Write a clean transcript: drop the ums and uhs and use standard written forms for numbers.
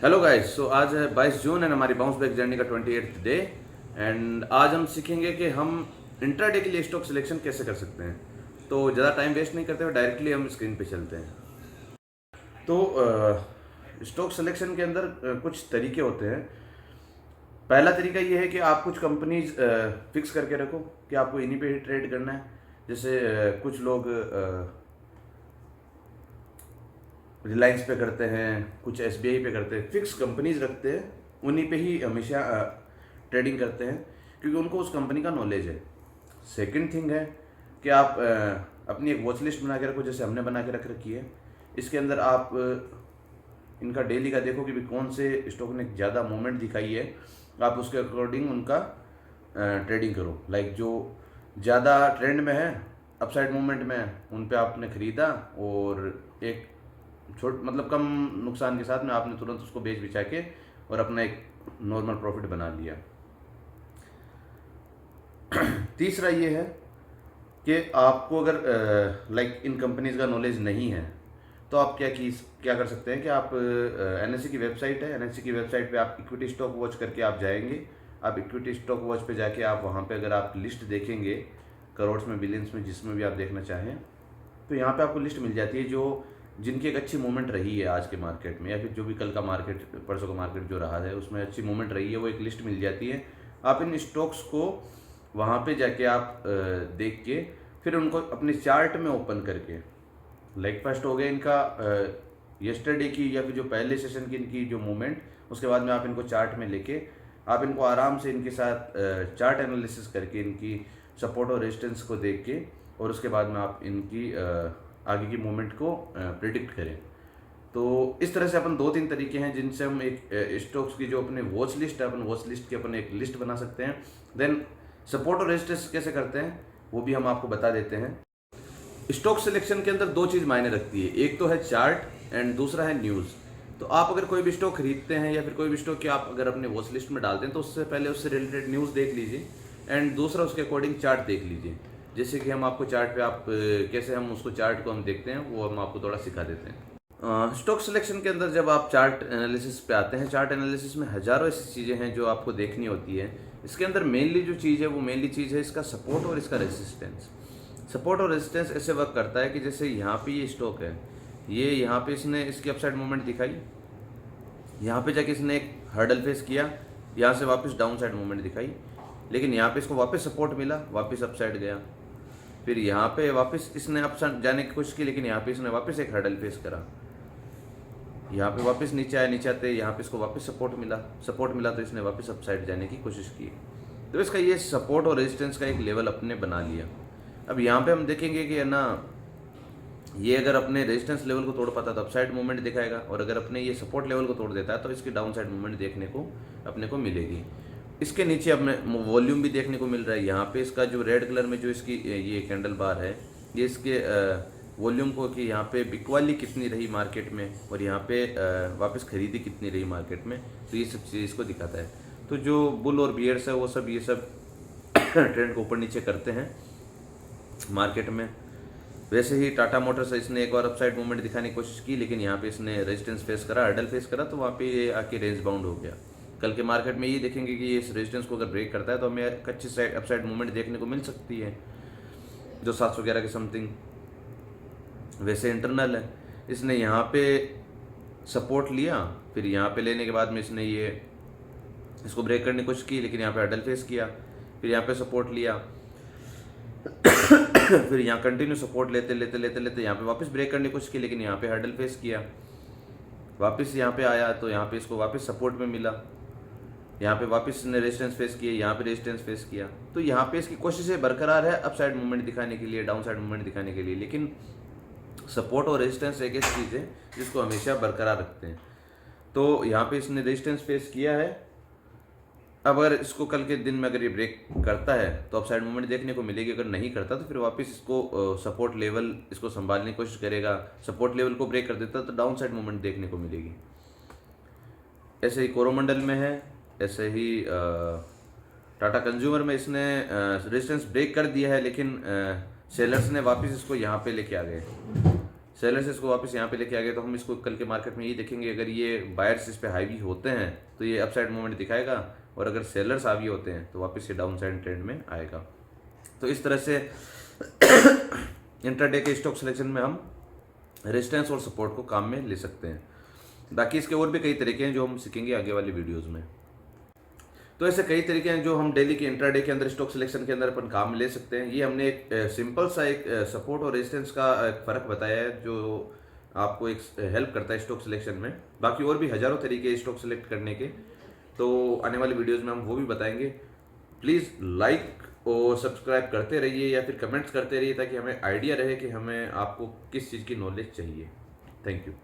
Hello guys, सो आज है 22 जून and हमारी बाउंस बैक जर्नी का 28th डे। एंड आज हम सीखेंगे कि हम इंट्राडे के लिए स्टॉक सिलेक्शन कैसे कर सकते हैं। तो ज़्यादा टाइम वेस्ट नहीं करते हुए डायरेक्टली हम स्क्रीन पे चलते हैं। तो स्टॉक सिलेक्शन के अंदर कुछ तरीके होते हैं। पहला तरीका ये है कि आप कुछ कंपनीज फिक्स करके रखो कि आपको इन्हीं पे ही ट्रेड करना है। जैसे कुछ लोग रिलायंस पे करते हैं, कुछ एसबीआई पे करते हैं, फिक्स कंपनीज रखते हैं, उन्हीं पे ही हमेशा ट्रेडिंग करते हैं क्योंकि उनको उस कंपनी का नॉलेज है। सेकंड थिंग है कि आप अपनी एक वॉच लिस्ट बना के रखो, जैसे हमने बना के रख रखी है। इसके अंदर आप इनका डेली का देखो कि भी कौन से स्टॉक ने ज़्यादा मूवमेंट दिखाई है, आप उसके अकॉर्डिंग उनका ट्रेडिंग करो। लाइक जो ज़्यादा ट्रेंड में है, अपसाइड मूवमेंट में है, उन पे आपने ख़रीदा और एक मतलब कम नुकसान के साथ में आपने तुरंत उसको बेच बिछा के और अपना एक नॉर्मल प्रॉफिट बना लिया। तीसरा ये है कि आपको अगर लाइक इन कंपनीज का नॉलेज नहीं है तो आप क्या कर सकते हैं कि आप एनएससी की वेबसाइट है, एनएससी की वेबसाइट पे आप इक्विटी स्टॉक वॉच करके आप जाएंगे। आप इक्विटी स्टॉक वॉच पे जाके आप वहाँ पे अगर आप लिस्ट देखेंगे, करोड़ में, बिलियंस में, जिसमें भी आप देखना चाहें, तो यहाँ पे आपको लिस्ट मिल जाती है जो जिनकी एक अच्छी मूवमेंट रही है आज के मार्केट में, या फिर जो भी कल का मार्केट, परसों का मार्केट जो रहा है उसमें अच्छी मूवमेंट रही है, वो एक लिस्ट मिल जाती है। आप इन स्टॉक्स को वहाँ पे जाके आप देख के फिर उनको अपने चार्ट में ओपन करके, लाइक फर्स्ट हो गया इनका यस्टरडे की या फिर जो पहले सेशन की इनकी जो मूवमेंट, उसके बाद में आप इनको चार्ट में लेके आप इनको आराम से इनके साथ चार्ट एनालिसिस करके इनकी सपोर्ट और रेजिस्टेंस को देख के और उसके बाद में आप इनकी आगे की मूवमेंट को प्रिडिक्ट करें। तो इस तरह से अपन 2-3 तरीके हैं जिनसे हम एक स्टॉक्स की जो अपने वॉच लिस्ट है, अपन वॉच लिस्ट की अपन एक लिस्ट बना सकते हैं। देन सपोर्ट और रेजिस्टेंस कैसे करते हैं वो भी हम आपको बता देते हैं। स्टॉक सिलेक्शन के अंदर 2 चीज़ मायने रखती है, एक तो है चार्ट एंड दूसरा है न्यूज़। तो आप अगर कोई भी स्टॉक खरीदते हैं या फिर कोई भी स्टॉक की आप अगर अपने वॉच लिस्ट में डालते हैं तो उससे पहले उससे रिलेटेड न्यूज़ देख लीजिए एंड दूसरा उसके अकॉर्डिंग चार्ट देख लीजिए। जैसे कि हम आपको चार्ट पे आप कैसे हम उसको चार्ट को हम देखते हैं वो हम आपको थोड़ा सिखा देते हैं। स्टॉक सिलेक्शन के अंदर जब आप चार्ट एनालिसिस पे आते हैं, चार्ट एनालिसिस में हज़ारों ऐसी चीज़ें हैं जो आपको देखनी होती है। इसके अंदर मेनली जो चीज़ है वो मेनली चीज़ है इसका सपोर्ट और इसका रेजिस्टेंस। सपोर्ट और रेजिस्टेंस ऐसे वर्क करता है कि जैसे यहाँ पे ये स्टॉक है, ये यहाँ पे इसने इसकी अपसाइड मूवमेंट दिखाई, यहाँ पे जाके इसने एक हर्डल फेस किया, यहाँ से वापस डाउन साइड मूवमेंट दिखाई, लेकिन यहाँ पे इसको वापस सपोर्ट मिला, वापस अपसाइड गया, फिर यहाँ पे वापस इसने अप जाने की कोशिश की, लेकिन यहाँ पे इसने वापस एक हर्डल फेस करा, यहाँ पे वापस नीचे आया, नीचे आते यहाँ पे इसको वापस सपोर्ट मिला तो इसने वापस अपसाइड जाने की कोशिश की। तो इसका ये सपोर्ट और रेजिस्टेंस का एक लेवल अपने बना लिया। अब यहाँ पे हम देखेंगे कि है ना, ये अगर अपने रेजिस्टेंस लेवल को तोड़ पाता तो अपसाइड मूवमेंट दिखाएगा, और अगर अपने ये सपोर्ट लेवल को तोड़ देता है तो इसकी डाउन साइड मूवमेंट देखने को अपने को मिलेगी। इसके नीचे अपने वॉल्यूम भी देखने को मिल रहा है। यहाँ पे इसका जो रेड कलर में जो इसकी ये कैंडल बार है, ये इसके वॉल्यूम को कि यहाँ पे बिकवाली कितनी रही मार्केट में और यहाँ पे वापस खरीदी कितनी रही मार्केट में, तो ये सब चीज़ इसको दिखाता है। तो जो बुल और बियर्स है वो सब ये सब ट्रेंड को ऊपर नीचे करते हैं मार्केट में। वैसे ही टाटा मोटर्स इसने एक और अपसाइड मूवमेंट दिखाने की कोशिश की, लेकिन यहाँ पे इसने रेजिस्टेंस फेस करा, हर्डल फेस करा, तो वहाँ पे ये आके रेंज बाउंड हो गया। कल के मार्केट में ये देखेंगे कि ये इस रेजिस्टेंस को अगर ब्रेक करता है तो हमें एक अच्छी साइड अपसाइड मूवमेंट देखने को मिल सकती है जो 711 के समथिंग। वैसे इंटरनल है, इसने यहाँ पे सपोर्ट लिया, फिर यहाँ पे लेने के बाद में इसने ये इसको ब्रेक करने की कोशिश की, लेकिन यहाँ पे हर्डल फेस किया, फिर यहाँ पे सपोर्ट लिया फिर यहाँ कंटिन्यू सपोर्ट लेते लेते लेते लेते यहाँ पे वापस ब्रेक करने की कोशिश की, लेकिन यहाँ पे हर्डल फेस किया, वापस यहाँ पे आया तो यहाँ पे इसको वापस सपोर्ट में मिला, यहाँ पे वापस इसने रेजिस्टेंस फेस किया, यहाँ पे रेजिस्टेंस फेस किया। तो यहाँ पे इसकी कोशिशें बरकरार है अपसाइड मूवमेंट दिखाने के लिए, डाउन साइड मूवमेंट दिखाने के लिए, लेकिन सपोर्ट और रेजिस्टेंस एक ऐसी चीज़ है जिसको हमेशा बरकरार रखते हैं। तो यहाँ पे इसने रेजिस्टेंस फेस किया है। अब अगर इसको कल के दिन में अगर ये ब्रेक करता है तो अपसाइड मूवमेंट देखने को मिलेगी, अगर नहीं करता तो फिर वापस इसको सपोर्ट लेवल इसको संभालने की कोशिश करेगा, सपोर्ट लेवल को ब्रेक कर देता तो डाउन साइड मूवमेंट देखने को मिलेगी। ऐसे ही कोरोमंडल में है, ऐसे ही टाटा कंज्यूमर में इसने रेजिस्टेंस ब्रेक कर दिया है, लेकिन सेलर्स ने वापस इसको यहाँ पे लेके आ गए, सेलर्स इसको वापस यहाँ पे लेके आ गए, तो हम इसको कल के मार्केट में ये देखेंगे, अगर ये बायर्स इस पे हावी होते हैं तो ये अपसाइड मूवमेंट दिखाएगा, और अगर सेलर्स हावी होते हैं तो वापस ये डाउन साइड ट्रेंड में आएगा। तो इस तरह से इंट्राडे के स्टॉक सिलेक्शन में हम रेजिस्टेंस और सपोर्ट को काम में ले सकते हैं। बाकी इसके और भी कई तरीके हैं जो हम सीखेंगे आगे वाली वीडियोज़ में। तो ऐसे कई तरीके हैं जो हम डेली के इंट्राडे के अंदर स्टॉक सिलेक्शन के अंदर अपन काम में ले सकते हैं। ये हमने एक सिंपल सा एक सपोर्ट और रेजिस्टेंस का एक फ़र्क बताया है जो आपको एक हेल्प करता है स्टॉक सिलेक्शन में। बाकी और भी हज़ारों तरीके हैं स्टॉक सिलेक्ट करने के, तो आने वाली वीडियोज़ में हम वो भी बताएंगे। प्लीज़ लाइक और सब्सक्राइब करते रहिए या फिर कमेंट्स करते रहिए, ताकि हमें आइडिया रहे कि हमें आपको किस चीज़ की नॉलेज चाहिए। Thank you.